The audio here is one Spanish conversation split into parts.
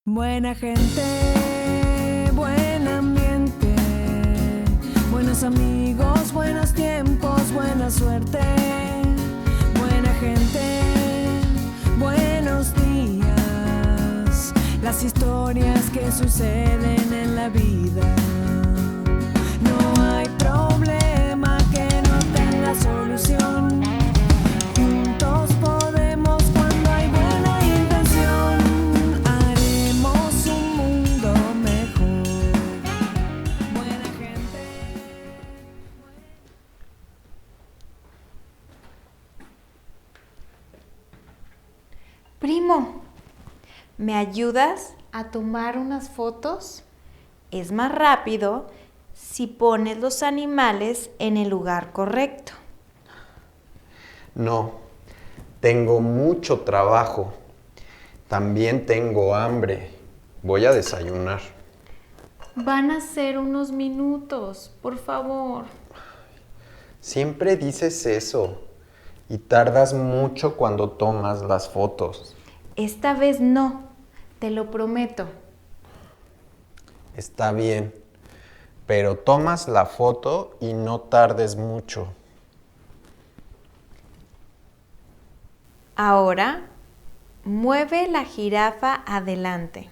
Buena gente, buen ambiente, buenos amigos, buenos tiempos, buena suerte. Buena gente, buenos días, las historias que suceden en la vida. No hay problema que no tenga solución. Juntos podemos cuando hay buena intención. Haremos un mundo mejor. Buena gente. Primo, ¿me ayudas a tomar unas fotos? Es más rápido si pones los animales en el lugar correcto. No, tengo mucho trabajo. También tengo hambre. Voy a desayunar. Van a ser unos minutos, por favor. Siempre dices eso y tardas mucho cuando tomas las fotos. Esta vez no, te lo prometo. Está bien, pero tomas la foto y no tardes mucho. Ahora, mueve la jirafa adelante.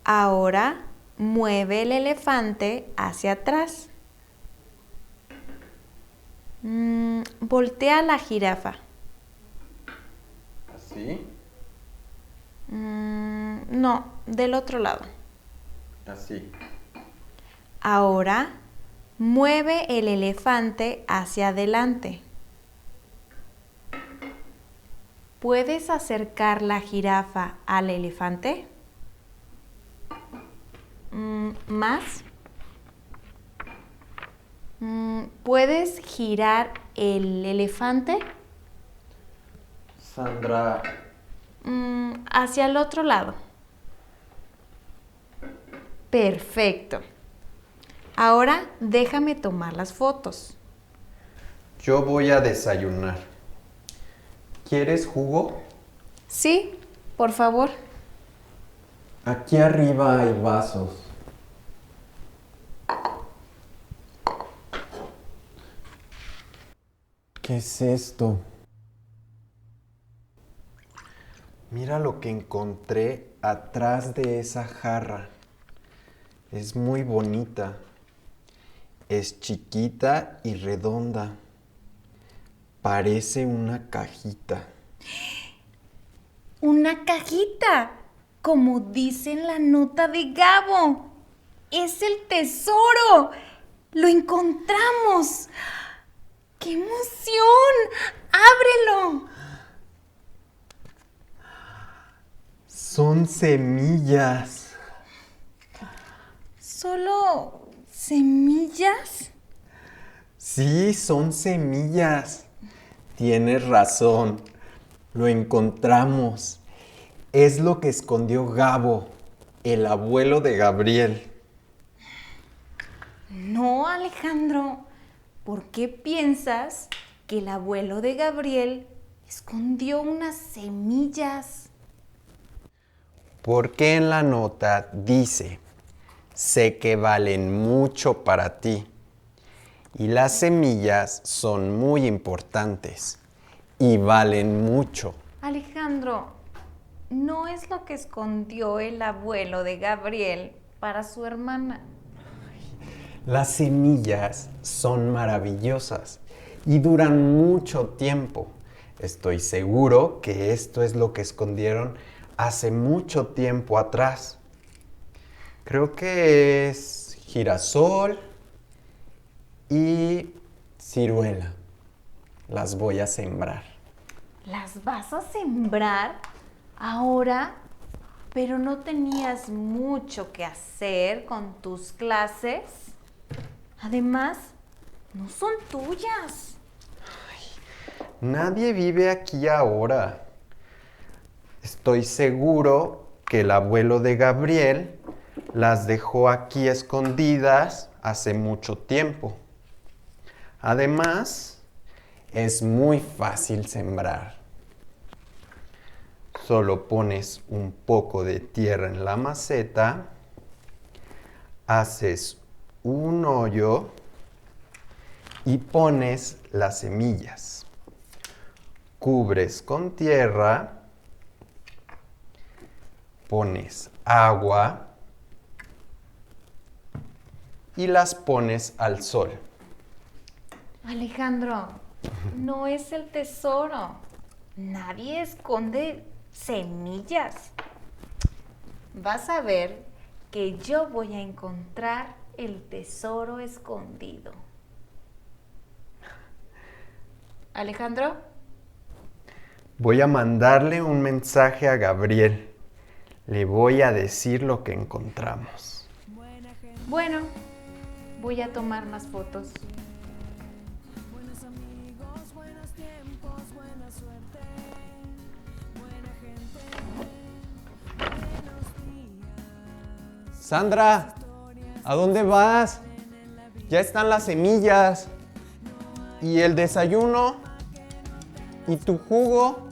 Ahora, mueve el elefante hacia atrás. Voltea la jirafa. ¿Así? No, del otro lado. Así. Ahora, mueve el elefante hacia adelante. ¿Puedes acercar la jirafa al elefante? ¿Más? ¿Puedes girar el elefante? Sandra, Hacia el otro lado. Perfecto. Ahora déjame tomar las fotos. yo voy a desayunar. ¿Quieres jugo? Sí, por favor. Aquí arriba hay vasos. ¿Qué es esto? Mira lo que encontré atrás de esa jarra. Es muy bonita. Es chiquita y redonda. Parece una cajita. Una cajita, como dice en la nota de Gabo. ¡Es el tesoro! ¡Lo encontramos! ¡Qué emoción! ¡Ábrelo! Son semillas. ¿Solo semillas? Sí, son semillas. Tienes razón. Lo encontramos. Es lo que escondió Gabo, el abuelo de Gabriel. No, Alejandro. ¿Por qué piensas que el abuelo de Gabriel escondió unas semillas? Porque en la nota dice, sé que valen mucho para ti. Y las semillas son muy importantes y valen mucho. Alejandro, no es lo que escondió el abuelo de Gabriel para su hermana. Las semillas son maravillosas y duran mucho tiempo. Estoy seguro que esto es lo que escondieron hace mucho tiempo atrás. Creo que es girasol y ciruela. Las voy a sembrar. ¿Las vas a sembrar ahora? Pero no tenías mucho que hacer con tus clases. Además, no son tuyas. Nadie vive aquí ahora. Estoy seguro que el abuelo de Gabriel las dejó aquí escondidas hace mucho tiempo. Además, es muy fácil sembrar. Solo pones un poco de tierra en la maceta, haces un hoyo y pones las semillas. Cubres con tierra, pones agua y las pones al sol. Alejandro, no es el tesoro. Nadie esconde semillas. Vas a ver que yo voy a encontrar el tesoro escondido. Alejandro, Voy a mandarle un mensaje a Gabriel. Le voy a decir lo que encontramos. bueno, voy a tomar más fotos. Buenos amigos, buenos tiempos, buena suerte, buena gente, buenos días. Sandra, ¿a dónde vas? Ya están las semillas. ¿Y el desayuno? ¿Y tu jugo?